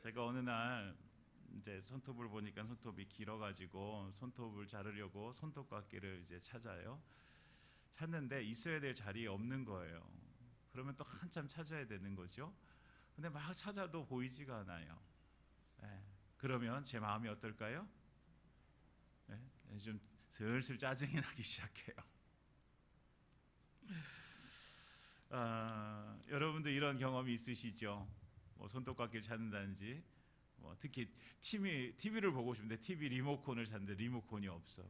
제가 어느 날 이제 손톱을 보니까 손톱이 길어가지고 손톱을 자르려고 손톱깎이를 이제 찾는데 있어야 될 자리에 없는 거예요. 그러면 또 한참 찾아야 되는 거죠. 근데 막 찾아도 보이지가 않아요. 예. 그러면 제 마음이 어떨까요? 예? 좀 슬슬 짜증이 나기 시작해요. 여러분도 이런 경험이 있으시죠? 뭐 손톱깎이를 찾는다든지, 특히 TV를 보고 싶은데 TV 리모컨을 찾는데 리모컨이 없어.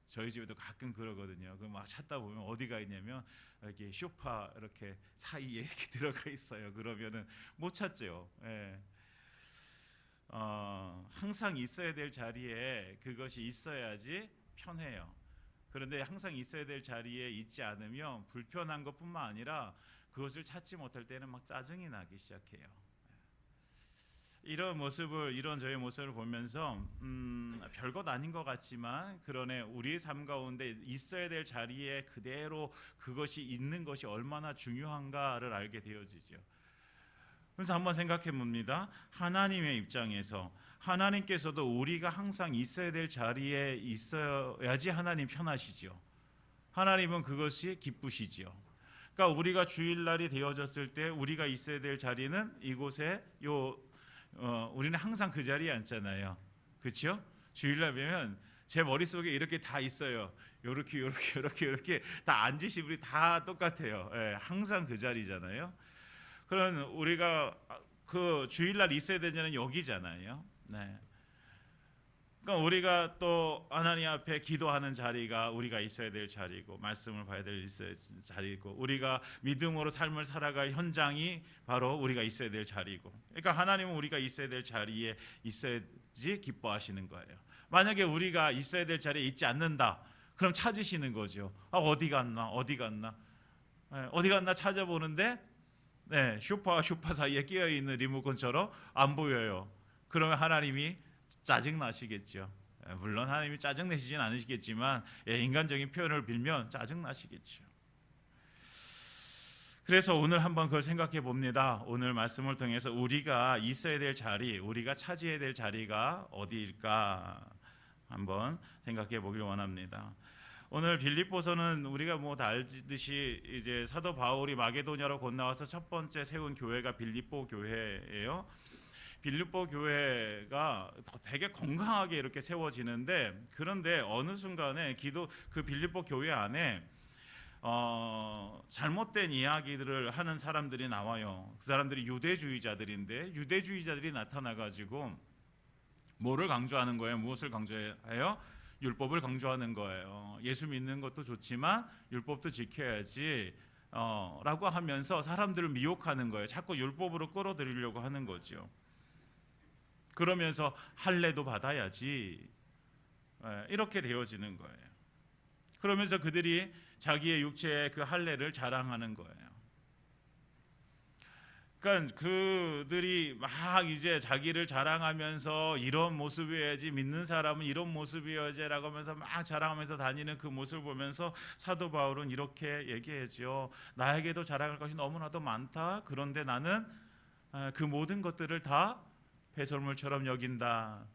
저희 집에도 가끔 그러거든요. 그럼 막 찾다 보면 어디가 있냐면 이렇게 소파 이렇게 사이에 이렇게 들어가 있어요. 그러면은 못 찾죠. 예. 항상 있어야 될 자리에 그것이 있어야지 편해요. 그런데 항상 있어야 될 자리에 있지 않으면 불편한 것뿐만 아니라 그것을 찾지 못할 때는 막 짜증이 나기 시작해요. 이런 저의 모습을 보면서 별것 아닌 것 같지만 그러네 우리의 삶 가운데 있어야 될 자리에 그대로 그것이 있는 것이 얼마나 중요한가를 알게 되어지죠. 그래서 한번 생각해 봅니다. 하나님의 입장에서 하나님께서도 우리가 항상 있어야 될 자리에 있어야지 하나님 편하시죠. 하나님은 그것이 기쁘시죠. 그러니까 우리가 주일날이 되어졌을 때 우리가 있어야 될 자리는 이곳에 우리는 항상 그 자리에 앉잖아요. 그렇죠? 주일날 보면 제 머릿속에 이렇게 다 있어요. 이렇게 다 앉으신 분이 다 똑같아요. 예, 항상 그 자리잖아요. 그럼 우리가 그 주일날 있어야 되는 여기잖아요. 네. 그러니까 우리가 또 하나님 앞에 기도하는 자리가 우리가 있어야 될 자리고 말씀을 봐야 될 자리고 우리가 믿음으로 삶을 살아갈 현장이 바로 우리가 있어야 될 자리고 그러니까 하나님은 우리가 있어야 될 자리에 있어야지 기뻐하시는 거예요. 만약에 우리가 있어야 될 자리에 있지 않는다 그럼 찾으시는 거죠. 어디 갔나 찾아보는데 쇼파와 쇼파 사이에 끼어있는 리모컨처럼 안 보여요. 그러면 하나님이 짜증나시겠죠. 물론 하나님이 짜증내시진 않으시겠지만 인간적인 표현을 빌면 짜증나시겠죠. 그래서 오늘 한번 그걸 생각해 봅니다. 오늘 말씀을 통해서 우리가 있어야 될 자리, 우리가 차지해야 될 자리가 어디일까 한번 생각해 보길 원합니다. 오늘 빌립보서는 우리가 다 알듯이 이제 사도 바울이 마게도냐로 건너와서 첫 번째 세운 교회가 빌립보 교회예요. 빌립보 교회가 되게 건강하게 이렇게 세워지는데 그런데 어느 순간에 그 빌립보 교회 안에 잘못된 이야기들을 하는 사람들이 나와요. 그 사람들이 유대주의자들인데 유대주의자들이 나타나가지고 뭐를 강조하는 거예요? 무엇을 강조해요? 율법을 강조하는 거예요. 예수 믿는 것도 좋지만 율법도 지켜야지 라고 하면서 사람들을 미혹하는 거예요. 자꾸 율법으로 끌어들이려고 하는 거죠. 그러면서 할례도 받아야지 이렇게 되어지는 거예요. 그러면서 그들이 자기의 육체의 그 할례를 자랑하는 거예요. 그러니까 그들이 막 이제 자기를 자랑하면서 이런 모습이어야지 믿는 사람은 이런 모습이어야지라고 하면서 막 자랑하면서 다니는 그 모습을 보면서 사도 바울은 이렇게 얘기하죠. 나에게도 자랑할 것이 너무나도 많다. 그런데 나는 그 모든 것들을 다 배설물처럼 여긴다.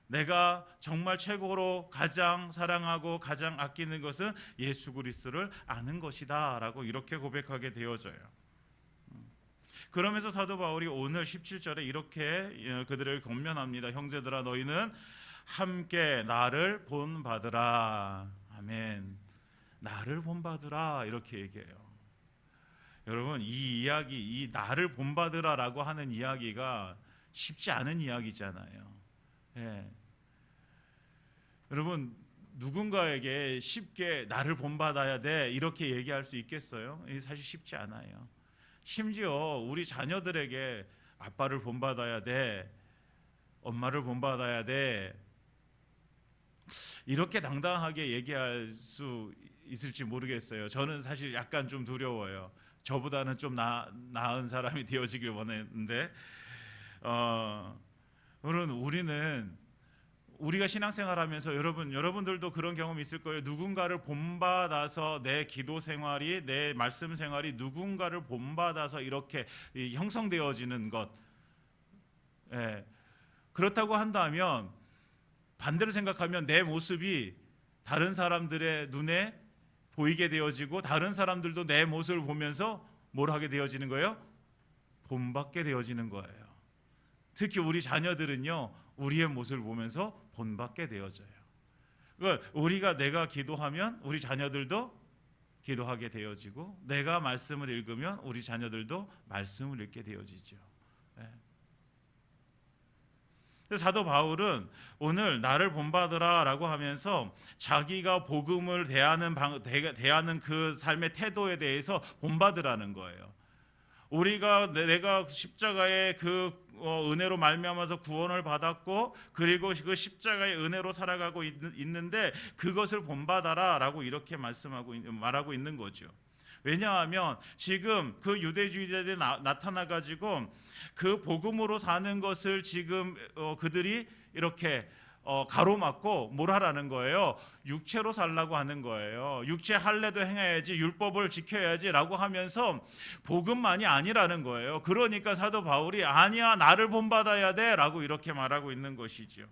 내가 정말 최고로 가장 사랑하고 가장 아끼는 것은 예수 그리스도를 아는 것이다 라고 이렇게 고백하게 되어져요. 그러면서 사도 바울이 오늘 17절에 이렇게 그들을 권면합니다. 형제들아 너희는 함께 나를 본받으라. 아멘. 나를 본받으라 이렇게 얘기해요. 여러분 이 이야기 이 나를 본받으라라고 하는 이야기가 쉽지 않은 이야기잖아요. 예. 여러분 누군가에게 쉽게 나를 본받아야 돼 이렇게 얘기할 수 있겠어요? 이게 사실 쉽지 않아요. 심지어 우리 자녀들에게 아빠를 본받아야 돼, 엄마를 본받아야 돼 이렇게 당당하게 얘기할 수 있을지 모르겠어요. 저는 사실 약간 좀 두려워요. 저보다는 좀 나은 사람이 되어지길 원했는데 물론 우리가 신앙생활하면서 여러분들도 그런 경험이 있을 거예요. 누군가를 본받아서 내 기도 생활이 내 말씀 생활이 누군가를 본받아서 이렇게 형성되어지는 것 예. 그렇다고 한다면 반대로 생각하면 내 모습이 다른 사람들의 눈에 보이게 되어지고 다른 사람들도 내 모습을 보면서 뭘 하게 되어지는 거예요? 본받게 되어지는 거예요. 특히 우리 자녀들은요, 우리의 모습을 보면서 본받게 되어져요. 그러니까 내가 기도하면 우리 자녀들도 기도하게 되어지고, 내가 말씀을 읽으면 우리 자녀들도 말씀을 읽게 되어지죠. 사도 바울은 오늘 나를 본받으라라고 하면서 자기가 복음을 대하는 그 삶의 태도에 대해서 본받으라는 거예요. 내가 십자가의 그 은혜로 말미암아서 구원을 받았고, 그리고 그 십자가의 은혜로 살아가고 있는데 그것을 본받아라라고 이렇게 말하고 있는 거죠. 왜냐하면 지금 그 유대주의자들이 나타나 가지고 그 복음으로 사는 것을 지금 그들이 이렇게 가로막고 뭘 하라는 거예요? 육체로 살라고 하는 거예요. 육체 할례도 행해야지, 율법을 지켜야지라고 하면서 복음만이 아니라는 거예요. 그러니까 사도 바울이 아니야, 나를 본받아야 돼라고 이렇게 말하고 있는 것이죠.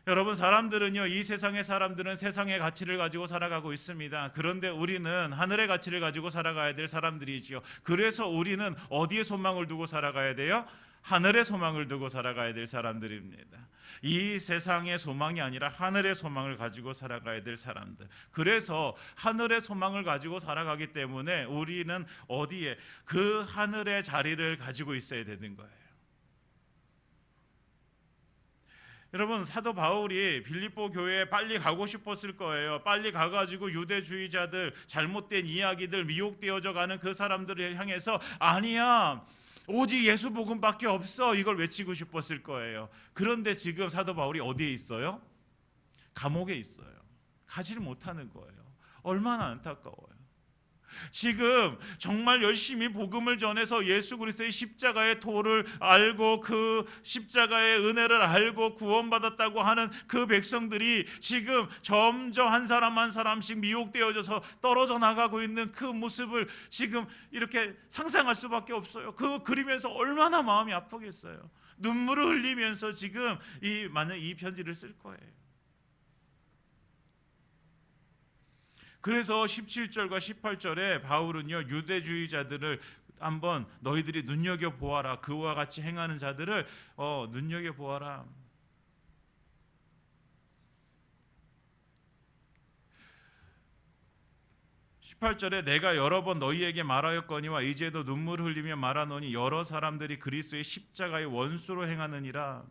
여러분, 사람들은요, 이 세상의 사람들은 세상의 가치를 가지고 살아가고 있습니다. 그런데 우리는 하늘의 가치를 가지고 살아가야 될 사람들이지요. 그래서 우리는 어디에 소망을 두고 살아가야 돼요? 하늘의 소망을 두고 살아가야 될 사람들입니다. 이 세상의 소망이 아니라 하늘의 소망을 가지고 살아가야 될 사람들. 그래서 하늘의 소망을 가지고 살아가기 때문에 우리는 어디에? 그 하늘의 자리를 가지고 있어야 되는 거예요. 여러분, 사도 바울이 빌립보 교회에 빨리 가고 싶었을 거예요. 빨리 가가지고 유대주의자들, 잘못된 이야기들, 미혹되어져 가는 그 사람들을 향해서 아니야, 오직 예수 복음밖에 없어, 이걸 외치고 싶었을 거예요. 그런데 지금 사도 바울이 어디에 있어요? 감옥에 있어요. 가지를 못하는 거예요. 얼마나 안타까워요. 지금 정말 열심히 복음을 전해서 예수 그리스도의 십자가의 도를 알고 그 십자가의 은혜를 알고 구원받았다고 하는 그 백성들이 지금 점점 한 사람 한 사람씩 미혹되어져서 떨어져 나가고 있는 그 모습을 지금 이렇게 상상할 수밖에 없어요. 그거 그리면서 얼마나 마음이 아프겠어요. 눈물을 흘리면서 지금 이 편지를 쓸 거예요. 그래서 17절과 18절에 바울은요, 유대주의자들을 한번 너희들이 눈여겨보아라. 그와 같이 행하는 자들을 눈여겨보아라. 18절에 내가 여러 번 너희에게 말하였거니와 이제도 눈물 흘리며 말하노니 여러 사람들이 그리스도의 십자가의 원수로 행하느니라.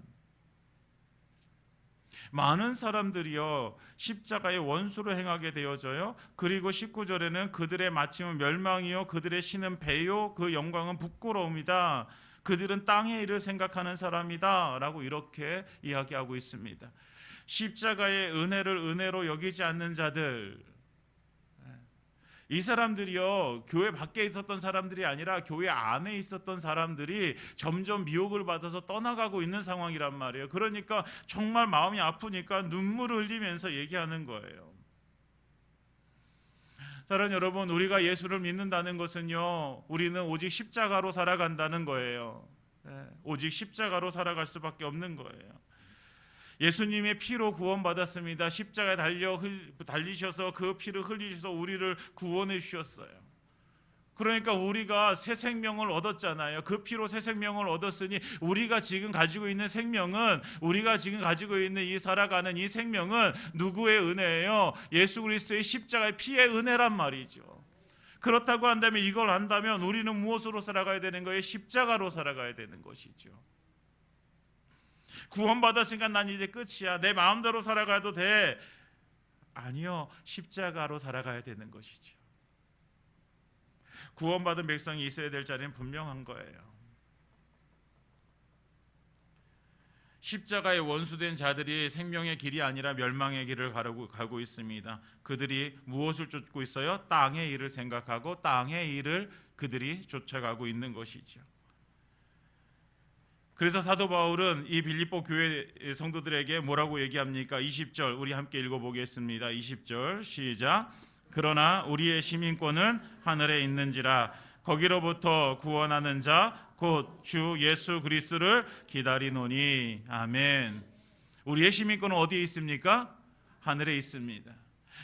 많은 사람들이요, 십자가의 원수로 행하게 되어져요. 그리고 19절에는 그들의 마침은 멸망이요 그들의 신은 배요 그 영광은 부끄러움이다. 그들은 땅의 일을 생각하는 사람이다 라고 이렇게 이야기하고 있습니다. 십자가의 은혜를 은혜로 여기지 않는 자들, 이 사람들이요, 교회 밖에 있었던 사람들이 아니라 교회 안에 있었던 사람들이 점점 미혹을 받아서 떠나가고 있는 상황이란 말이에요. 그러니까 정말 마음이 아프니까 눈물을 흘리면서 얘기하는 거예요. 사랑하는 여러분, 우리가 예수를 믿는다는 것은요, 우리는 오직 십자가로 살아간다는 거예요. 오직 십자가로 살아갈 수밖에 없는 거예요. 예수님의 피로 구원받았습니다. 십자가에 달리셔서 그 피를 흘리셔서 우리를 구원해 주셨어요. 그러니까 우리가 새 생명을 얻었잖아요. 그 피로 새 생명을 얻었으니 우리가 지금 가지고 있는 생명은, 우리가 지금 가지고 있는 살아가는 이 생명은 누구의 은혜예요? 예수 그리스도의 십자가의 피의 은혜란 말이죠. 그렇다고 한다면, 이걸 안다면 우리는 무엇으로 살아가야 되는 거예요? 십자가로 살아가야 되는 것이죠. 구원받았으니까 난 이제 끝이야, 내 마음대로 살아가도 돼. 아니요, 십자가로 살아가야 되는 것이죠. 구원받은 백성이 있어야 될 자리는 분명한 거예요. 십자가의 원수된 자들이 생명의 길이 아니라 멸망의 길을 가고 있습니다. 그들이 무엇을 쫓고 있어요? 땅의 일을 생각하고 땅의 일을 그들이 쫓아가고 있는 것이죠. 그래서 사도 바울은 이 빌립보 교회 성도들에게 뭐라고 얘기합니까? 20절 우리 함께 읽어보겠습니다. 20절 시작. 그러나 우리의 시민권은 하늘에 있는지라 거기로부터 구원하는 자 곧 주 예수 그리스도를 기다리노니. 아멘. 우리의 시민권은 어디에 있습니까? 하늘에 있습니다.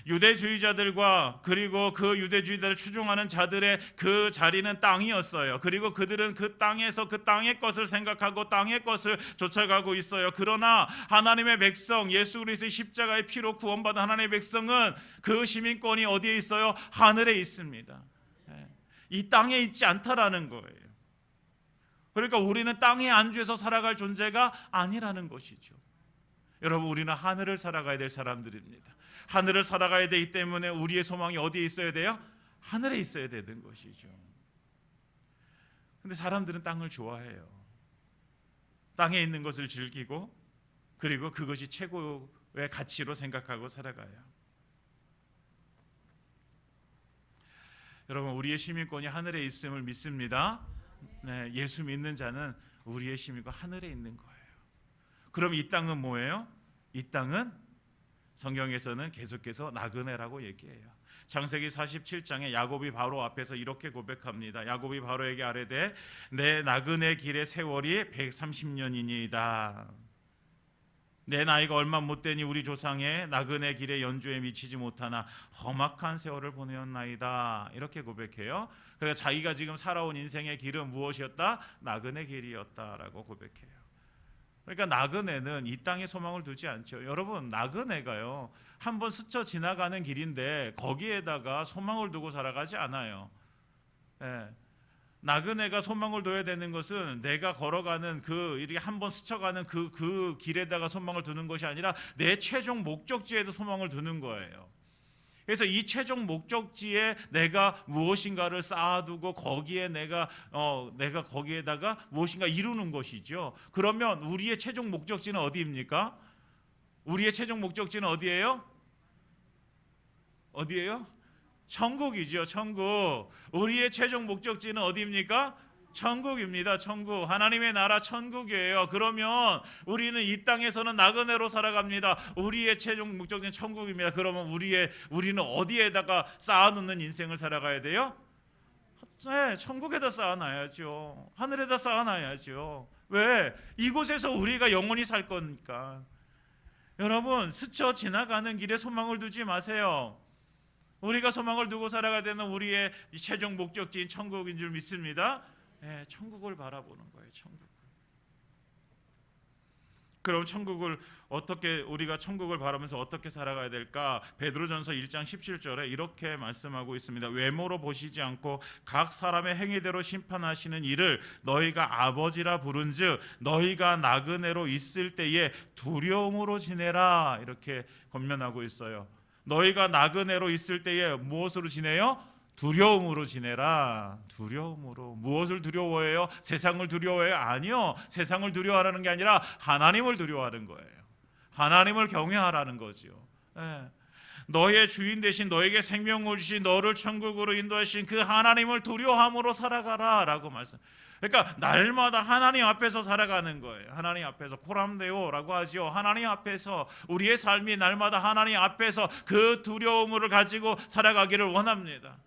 유대주의자들과 그리고 그 유대주의자를 추종하는 자들의 그 자리는 땅이었어요. 그리고 그들은 그 땅에서 그 땅의 것을 생각하고 땅의 것을 쫓아가고 있어요. 그러나 하나님의 백성, 예수 그리스도의 십자가의 피로 구원받은 하나님의 백성은 그 시민권이 어디에 있어요? 하늘에 있습니다. 이 땅에 있지 않다라는 거예요. 그러니까 우리는 땅에 안주해서 살아갈 존재가 아니라는 것이죠. 여러분, 우리는 하늘을 살아가야 될 사람들입니다. 하늘을 살아가야 되기 때문에 우리의 소망이 어디에 있어야 돼요? 하늘에 있어야 되는 것이죠. 근데 사람들은 땅을 좋아해요. 땅에 있는 것을 즐기고 그리고 그것이 최고의 가치로 생각하고 살아가요. 여러분, 우리의 시민권이 하늘에 있음을 믿습니다. 네, 예수 믿는 자는 우리의 시민권 하늘에 있는 거예요. 그럼 이 땅은 뭐예요? 이 땅은 성경에서는 계속해서 나그네라고 얘기해요. 창세기 47장에 야곱이 바로 앞에서 이렇게 고백합니다. 야곱이 바로에게 아뢰되 내 나그네 길의 세월이 130년이니이다. 내 나이가 얼마 못되니 우리 조상의 나그네 길의 연주에 미치지 못하나 험악한 세월을 보내었나이다. 이렇게 고백해요. 그래서 자기가 지금 살아온 인생의 길은 무엇이었다? 나그네 길이었다라고 고백해요. 그러니까 나그네는 이 땅에 소망을 두지 않죠. 여러분, 나그네가요 한번 스쳐 지나가는 길인데 거기에다가 소망을 두고 살아가지 않아요. 나그네가 소망을 둬야 되는 것은 내가 걸어가는 이렇게 한번 스쳐가는 그 길에다가 소망을 두는 것이 아니라 내 최종 목적지에도 소망을 두는 거예요. 그래서 이 최종 목적지에 내가 무엇인가를 쌓아두고 거기에 내가 거기에다가 무엇인가 이루는 것이죠. 그러면 우리의 최종 목적지는 어디입니까? 우리의 최종 목적지는 어디예요? 어디예요? 천국이죠. 천국. 우리의 최종 목적지는 어디입니까? 천국입니다. 천국. 하나님의 나라 천국이에요. 그러면 우리는 이 땅에서는 나그네로 살아갑니다. 우리의 최종 목적지는 천국입니다. 그러면 우리는 어디에다가 쌓아놓는 인생을 살아가야 돼요? 네, 천국에다 쌓아놔야죠. 하늘에다 쌓아놔야죠. 왜? 이곳에서 우리가 영원히 살 거니까. 여러분, 스쳐 지나가는 길에 소망을 두지 마세요. 우리가 소망을 두고 살아가야 되는 우리의 최종 목적지인 천국인 줄 믿습니다. 네, 천국을 바라보는 거예요. 천국. 그럼 우리가 천국을 바라면서 어떻게 살아가야 될까? 베드로전서 1장 17절에 이렇게 말씀하고 있습니다. 외모로 보시지 않고 각 사람의 행위대로 심판하시는 이를 너희가 아버지라 부른즉 너희가 나그네로 있을 때에 두려움으로 지내라. 이렇게 권면하고 있어요. 너희가 나그네로 있을 때에 무엇으로 지내요? 두려움으로 지내라. 두려움으로. 무엇을 두려워해요? 세상을 두려워해요? 아니요. 세상을 두려워하는 게 아니라 하나님을 두려워하는 거예요. 하나님을 경외하라는 거죠. 네. 너의 주인 되신 너에게 생명을 주신 너를 천국으로 인도하신 그 하나님을 두려워함으로 살아가라 라고 말씀. 그러니까 날마다 하나님 앞에서 살아가는 거예요. 하나님 앞에서 코람데오라고 하죠. 하나님 앞에서 우리의 삶이 날마다 하나님 앞에서 그 두려움을 가지고 살아가기를 원합니다.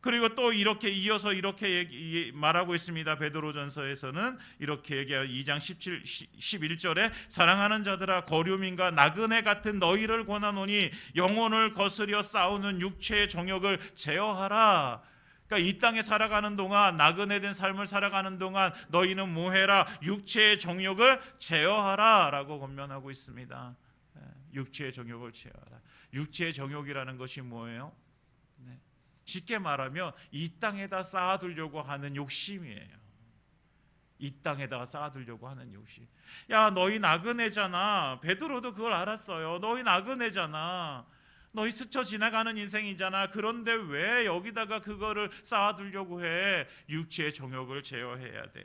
그리고 또 이렇게 이어서 이렇게 말하고 있습니다. 베드로전서에서는 이렇게 얘기해요. 2장 11절에 사랑하는 자들아 거류민과 나그네 같은 너희를 권하노니 영혼을 거스려 싸우는 육체의 정욕을 제어하라. 그러니까 이 땅에 살아가는 동안 나그네된 삶을 살아가는 동안 너희는 뭐해라? 육체의 정욕을 제어하라 라고 권면하고 있습니다. 육체의 정욕을 제어하라. 육체의 정욕이라는 것이 뭐예요? 쉽게 말하면 이 땅에다 쌓아두려고 하는 욕심이에요. 이 땅에다가 쌓아두려고 하는 욕심. 야, 너희 나그네잖아. 베드로도 그걸 알았어요. 너희 나그네잖아. 너희 스쳐 지나가는 인생이잖아. 그런데 왜 여기다가 그거를 쌓아두려고 해? 육체의 정욕을 제어해야 돼.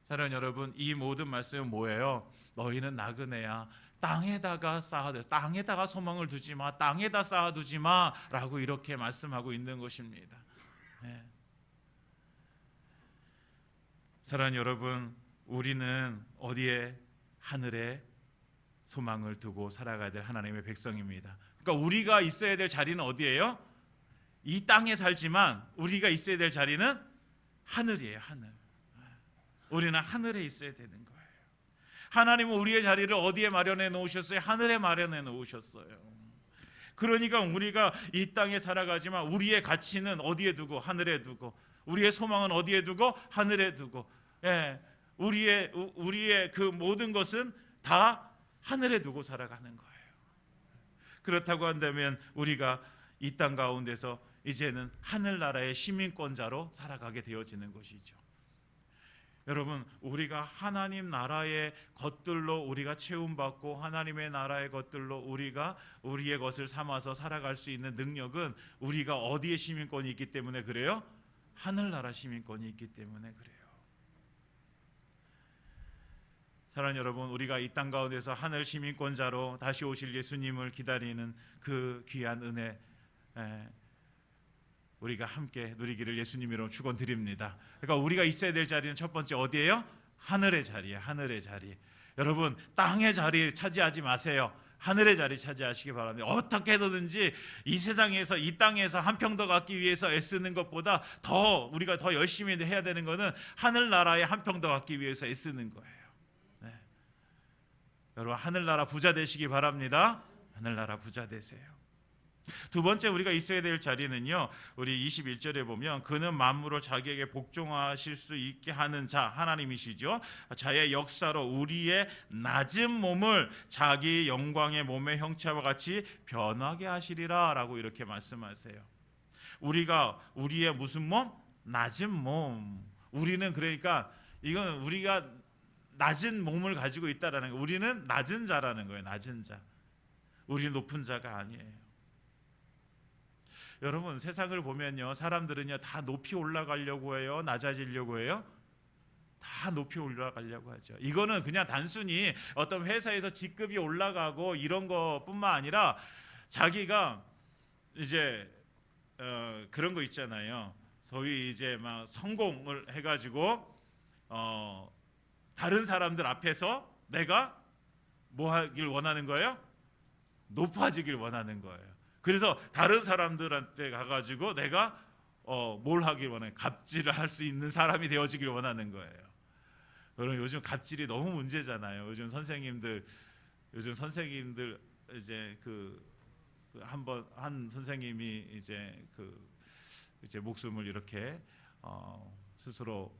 사랑하는 여러분, 이 모든 말씀은 뭐예요? 너희는 나그네야. 땅에다가 쌓아둬. 땅에다가 소망을 두지 마. 땅에다 쌓아두지 마라고 이렇게 말씀하고 있는 것입니다. 네. 사랑하는 여러분, 우리는 어디에? 하늘에 소망을 두고 살아가야 될 하나님의 백성입니다. 그러니까 우리가 있어야 될 자리는 어디예요? 이 땅에 살지만 우리가 있어야 될 자리는 하늘이에요. 하늘. 우리는 하늘에 있어야 되는 거예요. 하나님은 우리의 자리를 어디에 마련해 놓으셨어요? 하늘에 마련해 놓으셨어요. 그러니까 우리가 이 땅에 살아가지만 우리의 가치는 어디에 두고? 하늘에 두고. 우리의 소망은 어디에 두고? 하늘에 두고. 예, 우리의 그 모든 것은 다 하늘에 두고 살아가는 거예요. 그렇다고 한다면 우리가 이 땅 가운데서 이제는 하늘나라의 시민권자로 살아가게 되어지는 것이죠. 여러분, 우리가 하나님 나라의 것들로 우리가 채움받고 하나님의 나라의 것들로 우리가 우리의 것을 삼아서 살아갈 수 있는 능력은 우리가 어디에 시민권이 있기 때문에 그래요? 하늘나라 시민권이 있기 때문에 그래요. 사랑하는 여러분, 우리가 이 땅 가운데서 하늘 시민권자로 다시 오실 예수님을 기다리는 그 귀한 은혜, 우리가 함께 누리기를 예수님 이름으로 축원드립니다. 그러니까 우리가 있어야 될 자리는 첫 번째 어디예요? 하늘의 자리예요. 하늘의 자리. 여러분, 땅의 자리 차지하지 마세요. 하늘의 자리 차지하시기 바랍니다. 어떻게 해서든지 이 세상에서, 이 땅에서 한 평 더 갖기 위해서 애쓰는 것보다 우리가 더 열심히 해야 되는 것은 하늘나라에 한 평 더 갖기 위해서 애쓰는 거예요. 네. 여러분, 하늘나라 부자 되시기 바랍니다. 하늘나라 부자 되세요. 두 번째 우리가 있어야 될 자리는요, 우리 21절에 보면 그는 만물을 자기에게 복종하실 수 있게 하는 자, 하나님이시죠. 자의 역사로 우리의 낮은 몸을 자기 영광의 몸의 형체와 같이 변하게 하시리라 라고 이렇게 말씀하세요. 우리의 무슨 몸? 낮은 몸. 우리는 그러니까 이건 우리가 낮은 몸을 가지고 있다라는 거예요. 우리는 낮은 자라는 거예요. 낮은 자. 우리는 높은 자가 아니에요. 여러분, 세상을 보면요, 사람들은요 다 높이 올라가려고 해요? 낮아지려고 해요? 다 높이 올라가려고 하죠. 이거는 그냥 단순히 어떤 회사에서 직급이 올라가고 이런 것뿐만 아니라 자기가 이제 그런 거 있잖아요. 소위 이제 막 성공을 해가지고 다른 사람들 앞에서 내가 뭐 하길 원하는 거예요? 높아지길 원하는 거예요. 그래서 다른 사람들한테 가가지고 내가 뭘 하길 원해요? 갑질을 할 수 있는 사람이 되어지길 원하는 거예요. 여러분, 요즘 갑질이 너무 문제잖아요. 요즘 선생님들 이제 한 선생님이 이제 목숨을 이렇게 스스로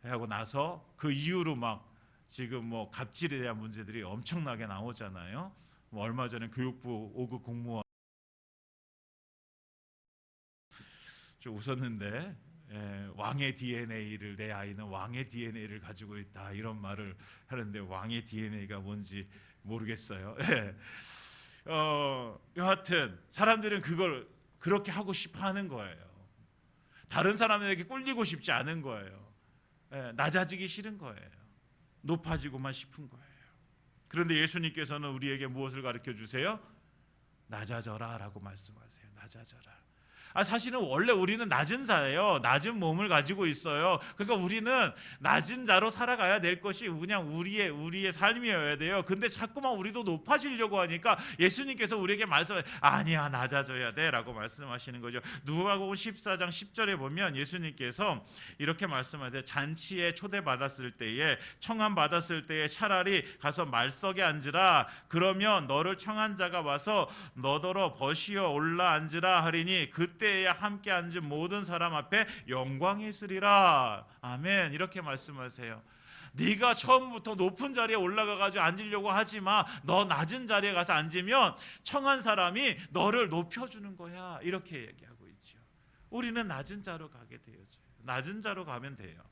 하고 나서 그 이후로 막 지금 뭐 갑질에 대한 문제들이 엄청나게 나오잖아요. 뭐 얼마 전에 교육부 5급 공무원 좀 웃었는데, 왕의 DNA를, 내 아이는 왕의 DNA를 가지고 있다 이런 말을 하는데 왕의 DNA가 뭔지 모르겠어요. 여하튼 사람들은 그걸 그렇게 하고 싶어 하는 거예요. 다른 사람에게 꿀리고 싶지 않은 거예요. 낮아지기 싫은 거예요. 높아지고만 싶은 거예요. 그런데 예수님께서는 우리에게 무엇을 가르쳐 주세요? 낮아져라 라고 말씀하세요. 낮아져라. 사실은 원래 우리는 낮은 자예요. 낮은 몸을 가지고 있어요. 그러니까 우리는 낮은 자로 살아가야 될 것이 그냥 우리의 삶이어야 돼요. 근데 자꾸만 우리도 높아지려고 하니까 예수님께서 우리에게 아니야, 낮아져야 돼 라고 말씀하시는 거죠. 누가복음 14장 10절에 보면 예수님께서 이렇게 말씀하세요. 잔치에 초대받았을 때에, 청함받았을 때에 차라리 가서 말석에 앉으라. 그러면 너를 청한 자가 와서 너더러 버시어 올라 앉으라 하리니 그때야 함께 앉은 모든 사람 앞에 영광이 있으리라. 아멘. 이렇게 말씀하세요. 네가 처음부터 높은 자리에 올라가가지고 앉으려고 하지 마. 너 낮은 자리에 가서 앉으면 청한 사람이 너를 높여주는 거야. 이렇게 얘기하고 있죠. 우리는 낮은 자로 가게 되어져요. 낮은 자로 가면 돼요.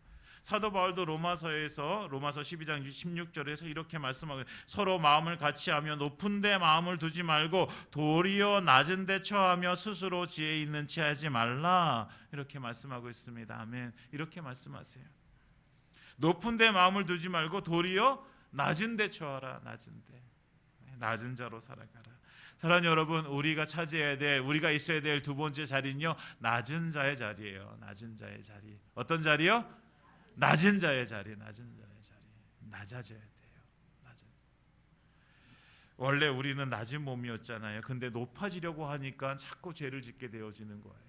사도 바울도 로마서 12장 16절에서 이렇게 말씀하고, 서로 마음을 같이하며 높은 데 마음을 두지 말고 도리어 낮은 데 처하며 스스로 지혜 있는 체 하지 말라. 이렇게 말씀하고 있습니다. 아멘. 이렇게 말씀하세요. 높은 데 마음을 두지 말고 도리어 낮은 데 처하라. 낮은 자로 살아가라. 사랑하는 여러분, 우리가 있어야 될 두 번째 자리는요, 낮은 자의 자리예요. 낮은 자의 자리. 어떤 자리요? 낮은 자의 자리. 낮아져야 돼요. 원래 우리는 낮은 몸이었잖아요. 근데 높아지려고 하니까 자꾸 죄를 짓게 되어지는 거예요.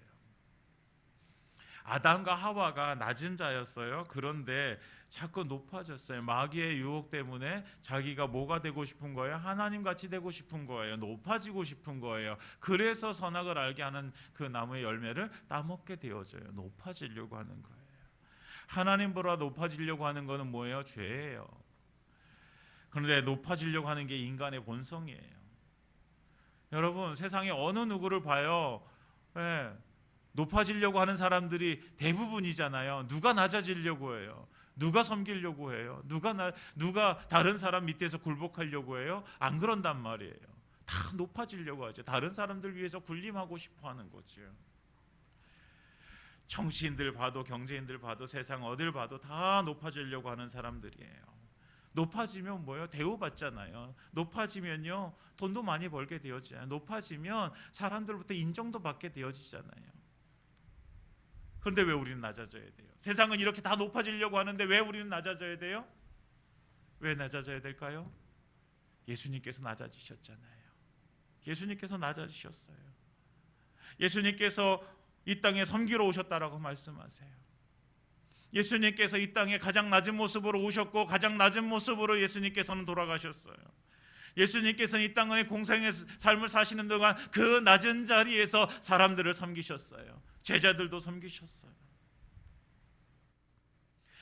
아담과 하와가 낮은 자였어요. 그런데 자꾸 높아졌어요. 마귀의 유혹 때문에 자기가 뭐가 되고 싶은 거예요? 하나님 같이 되고 싶은 거예요. 높아지고 싶은 거예요. 그래서 선악을 알게 하는 그 나무의 열매를 따먹게 되어져요. 높아지려고 하는 거예요. 하나님보다 높아지려고 하는 거는 뭐예요? 죄예요. 그런데 높아지려고 하는 게 인간의 본성이에요. 여러분, 세상에 어느 누구를 봐요? 높아지려고 하는 사람들이 대부분이잖아요. 누가 낮아지려고 해요? 누가 섬기려고 해요? 누가 다른 사람 밑에서 굴복하려고 해요? 안 그런단 말이에요. 다 높아지려고 하죠. 다른 사람들 위해서 군림하고 싶어 하는 거죠. 정치인들 봐도 경제인들 봐도 세상 어딜 봐도 다 높아지려고 하는 사람들이에요. 높아지면 뭐예요? 대우받잖아요. 높아지면요 돈도 많이 벌게 되어지잖아요. 높아지면 사람들부터 인정도 받게 되어지잖아요. 그런데 왜 우리는 낮아져야 돼요? 세상은 이렇게 다 높아지려고 하는데 왜 우리는 낮아져야 돼요? 왜 낮아져야 될까요? 예수님께서 낮아지셨잖아요. 예수님께서 낮아지셨어요. 예수님께서 이 땅에 섬기러 오셨다라고 말씀하세요. 예수님께서 이 땅에 가장 낮은 모습으로 오셨고 가장 낮은 모습으로 예수님께서는 돌아가셨어요. 예수님께서는 이 땅의 공생의 삶을 사시는 동안 그 낮은 자리에서 사람들을 섬기셨어요. 제자들도 섬기셨어요.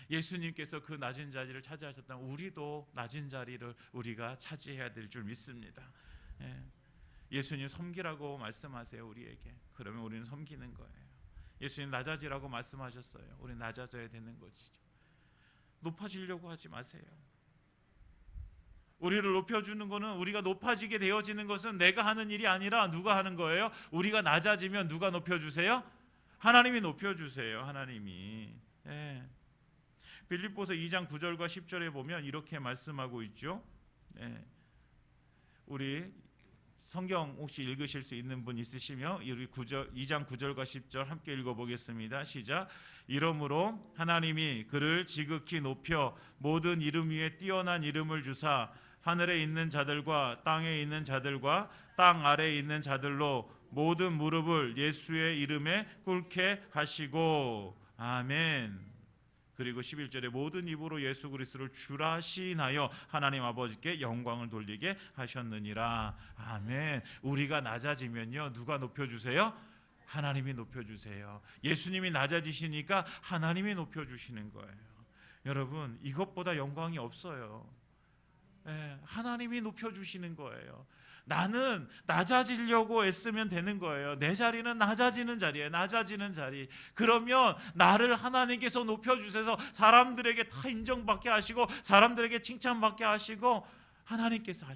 예수님께서 그 낮은 자리를 차지하셨다면 우리도 낮은 자리를 우리가 차지해야 될 줄 믿습니다. 예수님 섬기라고 말씀하세요 우리에게. 그러면 우리는 섬기는 거예요. 예수님 낮아지라고 말씀하셨어요. 우리는 낮아져야 되는 것이죠. 높아지려고 하지 마세요. 우리를 높여주는 것은, 우리가 높아지게 되어지는 것은 내가 하는 일이 아니라 누가 하는 거예요? 우리가 낮아지면 누가 높여주세요? 하나님이 높여주세요. 하나님이. 빌립보서 2장 9절과 10절에 보면 이렇게 말씀하고 있죠. 우리 성경 혹시 읽으실 수 있는 분 있으시면 우리 2장 9절과 10절 함께 읽어보겠습니다. 시작. 이러므로 하나님이 그를 지극히 높여 모든 이름 위에 뛰어난 이름을 주사 하늘에 있는 자들과 땅에 있는 자들과 땅 아래에 있는 자들로 모든 무릎을 예수의 이름에 꿇게 하시고 아멘. 그리고 11절에 모든 입으로 예수 그리스도를 주라 시인하여 하나님 아버지께 영광을 돌리게 하셨느니라. 아멘. 우리가 낮아지면요 누가 높여주세요? 하나님이 높여주세요. 예수님이 낮아지시니까 하나님이 높여주시는 거예요. 여러분 이것보다 영광이 없어요. 하나님이 높여주시는 거예요. 나는 낮아지려고 애쓰면 되는 거예요. 내 자리는 낮아지는 자리예요. 낮아지는 자리. 그러면 나를 하나님께서 높여주셔서 사람들에게 다 인정받게 하시고 사람들에게 칭찬받게 하시고 하나님께서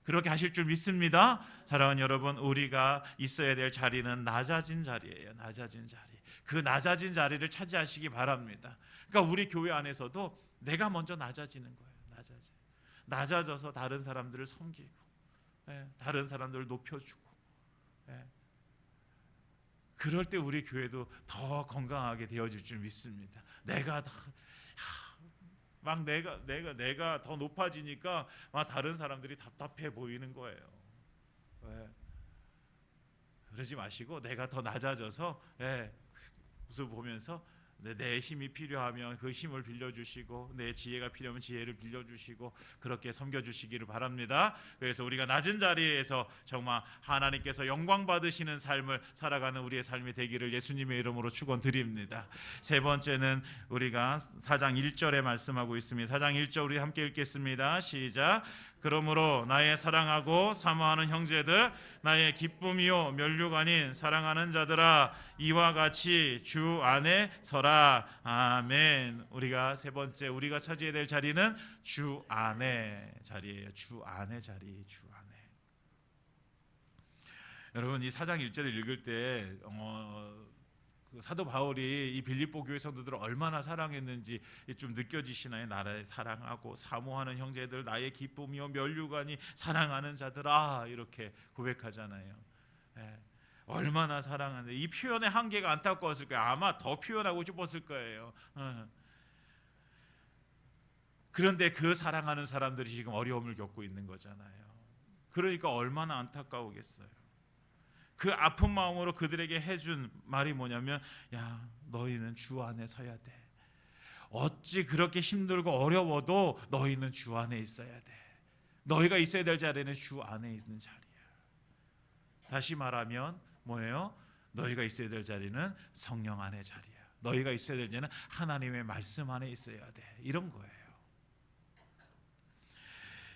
그렇게 하실 줄 믿습니다. 사랑하는 여러분, 우리가 있어야 될 자리는 낮아진 자리예요. 낮아진 자리. 그 낮아진 자리를 차지하시기 바랍니다. 그러니까 우리 교회 안에서도 내가 먼저 낮아지는 거예요. 낮아져서 다른 사람들을 섬기고 다른 사람들을 높여주고 그럴 때 우리 교회도 더 건강하게 되어질 줄 믿습니다. 내가 더 높아지니까 막 다른 사람들이 답답해 보이는 거예요. 그러지 마시고 내가 더 낮아져서 모습 보면서 내 힘이 필요하면 그 힘을 빌려주시고 내 지혜가 필요하면 지혜를 빌려주시고 그렇게 섬겨주시기를 바랍니다. 그래서 우리가 낮은 자리에서 정말 하나님께서 영광 받으시는 삶을 살아가는 우리의 삶이 되기를 예수님의 이름으로 축원드립니다. 세 번째는 우리가 4장 1절에 말씀하고 있습니다. 4장 1절 우리 함께 읽겠습니다. 시작. 그러므로 나의 사랑하고 사모하는 형제들, 나의 기쁨이요 면류가 아닌 사랑하는 자들아, 이와 같이 주 안에 서라. 아멘. 우리가 세 번째 우리가 차지해야 될 자리는 주 안에 자리예요. 주 안에 자리, 주 안에. 여러분 이 4장 1절을 읽을 때 그 사도 바울이 이 빌립보 교회 성도들을 얼마나 사랑했는지 좀 느껴지시나요? 나를 사랑하고 사모하는 형제들, 나의 기쁨이요 면류관이 사랑하는 자들아, 이렇게 고백하잖아요. 얼마나 사랑하는데 이 표현의 한계가 안타까웠을 거예요. 아마 더 표현하고 싶었을 거예요. 그런데 그 사랑하는 사람들이 지금 어려움을 겪고 있는 거잖아요. 그러니까 얼마나 안타까우겠어요. 그 아픈 마음으로 그들에게 해준 말이 뭐냐면, 야, 너희는 주 안에 서야 돼. 어찌 그렇게 힘들고 어려워도 너희는 주 안에 있어야 돼. 너희가 있어야 될 자리는 주 안에 있는 자리야. 다시 말하면 뭐예요? 너희가 있어야 될 자리는 성령 안의 자리야. 너희가 있어야 될 자리는 하나님의 말씀 안에 있어야 돼. 이런 거예요.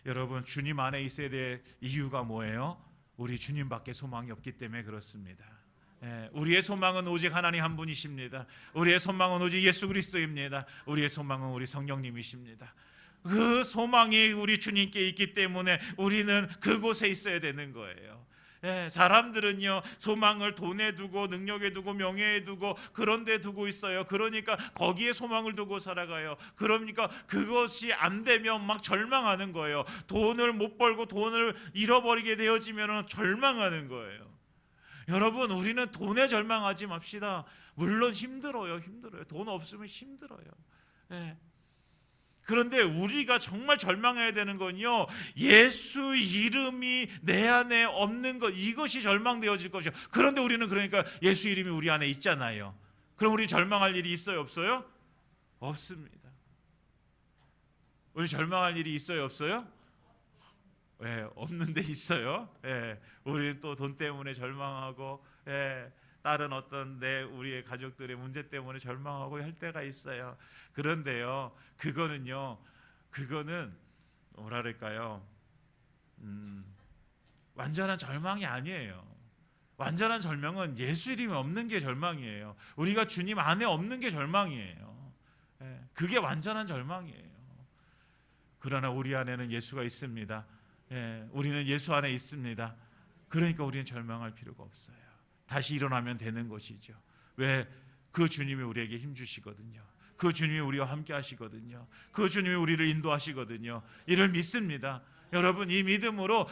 여러분, 주님 안에 있어야 될 이유가 뭐예요? 우리 주님밖에 소망이 없기 때문에 그렇습니다. 우리의 소망은 오직 하나님 한 분이십니다. 우리의 소망은 오직 예수 그리스도입니다. 우리의 소망은 우리 성령님이십니다. 그 소망이 우리 주님께 있기 때문에 우리는 그곳에 있어야 되는 거예요. 사람들은요, 소망을 돈에 두고 능력에 두고 명예에 두고 그런 데 두고 있어요. 그러니까 거기에 소망을 두고 살아가요. 그러니까 그것이 안 되면 막 절망하는 거예요. 돈을 못 벌고 돈을 잃어버리게 되어지면 절망하는 거예요. 여러분, 우리는 돈에 절망하지 맙시다. 물론 힘들어요. 돈 없으면 힘들어요. 그런데 우리가 정말 절망해야 되는 건요, 예수 이름이 내 안에 없는 것, 이것이 절망되어질 것이요. 그런데 우리는 그러니까 예수 이름이 우리 안에 있잖아요. 그럼 우리 절망할 일이 있어요, 없어요? 없습니다. 우리 절망할 일이 있어요, 없어요? 없는데 있어요. 우리는 또 돈 때문에 절망하고, 다른 어떤 우리의 가족들의 문제 때문에 절망하고 할 때가 있어요. 그런데요, 그거는 뭐랄까요? 완전한 절망이 아니에요. 완전한 절망은 예수 이름이 없는 게 절망이에요. 우리가 주님 안에 없는 게 절망이에요. 그게 완전한 절망이에요. 그러나 우리 안에는 예수가 있습니다. 우리는 예수 안에 있습니다. 그러니까 우리는 절망할 필요가 없어요. 다시 일어나면 되는 것이죠. 왜? 그 주님이 우리에게 힘 주시거든요. 그 주님이 우리와 함께 하시거든요. 그 주님이 우리를 인도하시거든요. 이를 믿습니다. 여러분, 이 믿음으로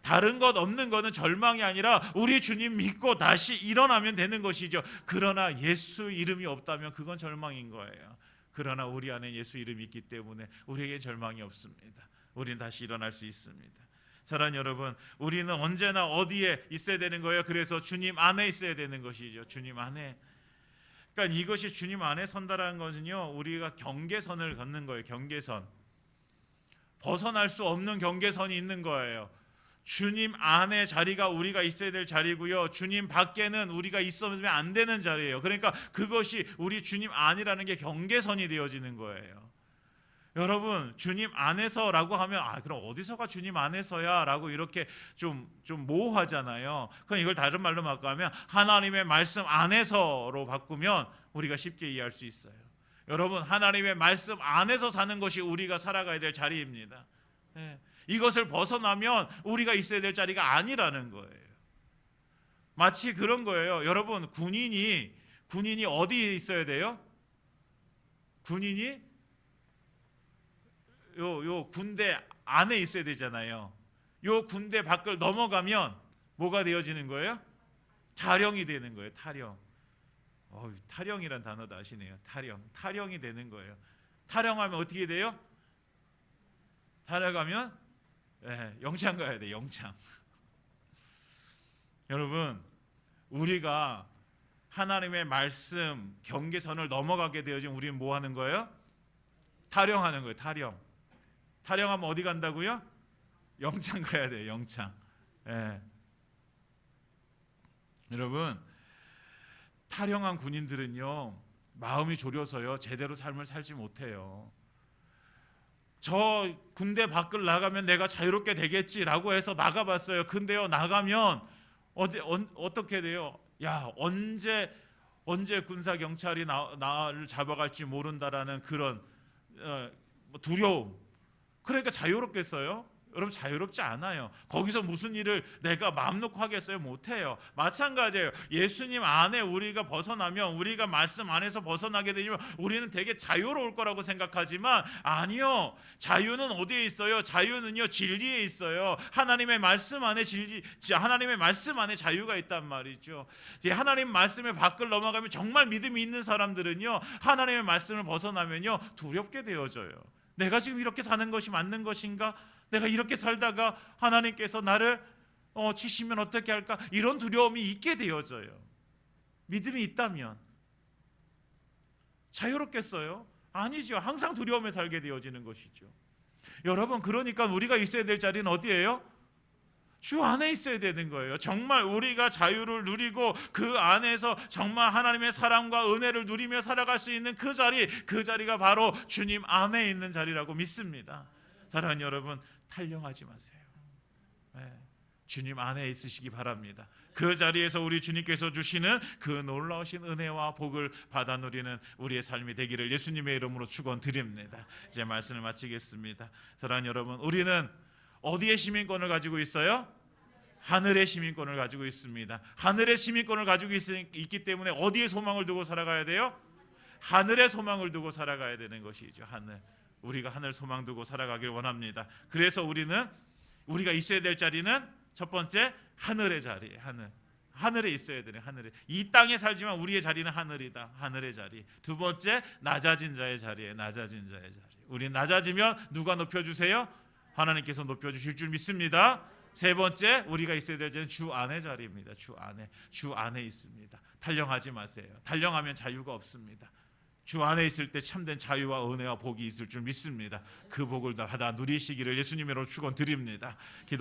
다른 것 없는 것은 절망이 아니라 우리 주님 믿고 다시 일어나면 되는 것이죠. 그러나 예수 이름이 없다면 그건 절망인 거예요. 그러나 우리 안에 예수 이름이 있기 때문에 우리에게 절망이 없습니다. 우리는 다시 일어날 수 있습니다. 사랑하는 여러분, 우리는 언제나 어디에 있어야 되는 거예요? 그래서 주님 안에 있어야 되는 것이죠. 주님 안에. 그러니까 이것이 주님 안에 선다라는 것은요, 우리가 경계선을 걷는 거예요. 경계선. 벗어날 수 없는 경계선이 있는 거예요. 주님 안에 자리가 우리가 있어야 될 자리고요, 주님 밖에는 우리가 있으면 안 되는 자리예요. 그러니까 그것이 우리 주님 안이라는 게 경계선이 되어지는 거예요. 여러분, 주님 안에서라고 하면 그럼 어디서가 주님 안에서야 라고 이렇게 좀 모호하잖아요. 그럼 이걸 다른 말로 바꾸면 하나님의 말씀 안에서로 바꾸면 우리가 쉽게 이해할 수 있어요. 여러분, 하나님의 말씀 안에서 사는 것이 우리가 살아가야 될 자리입니다. 이것을 벗어나면 우리가 있어야 될 자리가 아니라는 거예요. 마치 그런 거예요. 여러분, 군인이 어디에 있어야 돼요? 군인이 요 군대 안에 있어야 되잖아요. 요 군대 밖을 넘어가면 뭐가 되어지는 거예요? 탈영이 되는 거예요. 탈영. 탈영이란 단어도 아시네요. 탈영이 되는 거예요. 탈영하면 어떻게 돼요? 탈영하면 영창 가야 돼. 영창. 여러분, 우리가 하나님의 말씀 경계선을 넘어가게 되어지면 우리는 뭐 하는 거예요? 탈영하는 거예요. 탈영하면 어디 간다고요? 영창 가야 돼요. 영창. 여러분, 탈영한 군인들은요, 마음이 졸여서요, 제대로 삶을 살지 못해요. 저 군대 밖을 나가면 내가 자유롭게 되겠지라고 해서 나가봤어요. 근데요, 나가면 어떻게 돼요? 언제 군사 경찰이 나를 잡아갈지 모른다라는 그런 두려움. 그러니까 자유롭겠어요? 여러분, 자유롭지 않아요. 거기서 무슨 일을 내가 마음 놓고 하겠어요? 못해요. 마찬가지예요. 예수님 안에 우리가 벗어나면, 우리가 말씀 안에서 벗어나게 되면 우리는 되게 자유로울 거라고 생각하지만 아니요. 자유는 어디에 있어요? 자유는요, 진리에 있어요. 하나님의 말씀 안에 하나님의 말씀 안에 자유가 있단 말이죠. 하나님 말씀의 밖을 넘어가면, 정말 믿음이 있는 사람들은요, 하나님의 말씀을 벗어나면요, 두렵게 되어져요. 내가 지금 이렇게 사는 것이 맞는 것인가? 내가 이렇게 살다가 하나님께서 나를 치시면 어떻게 할까? 이런 두려움이 있게 되어져요. 믿음이 있다면 자유롭겠어요? 아니죠. 항상 두려움에 살게 되어지는 것이죠. 여러분, 그러니까 우리가 있어야 될 자리는 어디예요? 주 안에 있어야 되는 거예요. 정말 우리가 자유를 누리고 그 안에서 정말 하나님의 사랑과 은혜를 누리며 살아갈 수 있는 그 자리가 바로 주님 안에 있는 자리라고 믿습니다. 사랑하는 여러분, 탈령하지 마세요. 네, 주님 안에 있으시기 바랍니다. 그 자리에서 우리 주님께서 주시는 그 놀라우신 은혜와 복을 받아 누리는 우리의 삶이 되기를 예수님의 이름으로 축원드립니다. 이제 말씀을 마치겠습니다. 사랑하는 여러분, 우리는 어디에 시민권을 가지고 있어요? 하늘의 시민권을 가지고 있습니다. 하늘의 시민권을 가지고 있기 때문에 어디에 소망을 두고 살아가야 돼요? 하늘의 소망을 두고 살아가야 되는 것이죠. 하늘. 우리가 하늘 소망 두고 살아가길 원합니다. 그래서 우리가 있어야 될 자리는 첫 번째, 하늘의 자리예요. 하늘에 있어야 되는, 하늘에. 이 땅에 살지만 우리의 자리는 하늘이다. 하늘의 자리. 두 번째, 낮아진 자의 자리예요. 낮아진 자의 자리. 우리 낮아지면 누가 높여주세요? 하나님께서 높여주실 줄 믿습니다. 세 번째, 우리가 있어야 될 자리는 주 안의 자리입니다. 주 안에 있습니다. 탈령하지 마세요. 탈령하면 자유가 없습니다. 주 안에 있을 때 참된 자유와 은혜와 복이 있을 줄 믿습니다. 그 복을 다 받아 누리시기를 예수님으로 축원드립니다.